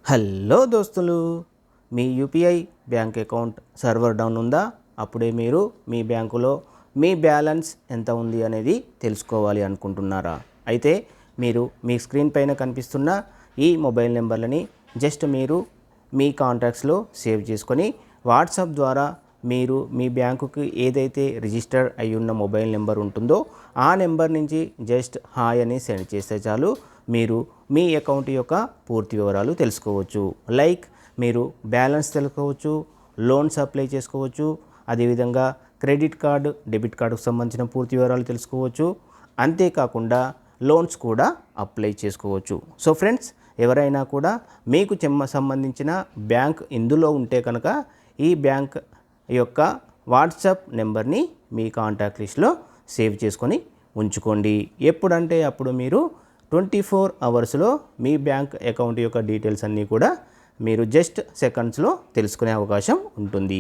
Hello దోస్తులు, మీ UPI bank account server down ఉందా? అప్పుడే మీరు మీ బ్యాంకులో మీ బ్యాలెన్స్ ఎంత ఉంది అనేది తెలుసుకోవాలి అనుకుంటున్నారా? అయితే మీరు మీ స్క్రీన్ పైన కనిపిస్తున్న ఈ మొబైల్ నెంబర్లని జస్ట్ మీరు మీ కాంటాక్ట్స్లో సేవ్ చేసుకొని వాట్సాప్ ద్వారా మీరు మీ బ్యాంకుకి ఏదైతే రిజిస్టర్ అయి ఉన్న మొబైల్ నెంబర్ ఉంటుందో ఆ నెంబర్ నుంచి జస్ట్ హాయ్ అని సెండ్ చేస్తే చాలు, మీరు మీ అకౌంట్ యొక్క పూర్తి వివరాలు తెలుసుకోవచ్చు. లైక్ మీరు బ్యాలెన్స్ తెలుసుకోవచ్చు, లోన్స్ అప్లై చేసుకోవచ్చు, అదేవిధంగా క్రెడిట్ కార్డు, డెబిట్ కార్డుకు సంబంధించిన పూర్తి వివరాలు తెలుసుకోవచ్చు. అంతేకాకుండా లోన్స్ కూడా అప్లై చేసుకోవచ్చు. సో ఫ్రెండ్స్, ఎవరైనా కూడా మీకు సంబంధించిన బ్యాంక్ ఇందులో ఉంటే కనుక ఈ బ్యాంక్ యొక్క వాట్సాప్ నెంబర్ని మీ కాంటాక్ట్ లిస్ట్లో సేవ్ చేసుకొని ఉంచుకోండి. ఎప్పుడంటే అప్పుడు మీరు 24 అవర్స్లో మీ బ్యాంక్ అకౌంట్ యొక్క డీటెయిల్స్ అన్నీ కూడా మీరు జస్ట్ సెకండ్స్లో తెలుసుకునే అవకాశం ఉంటుంది.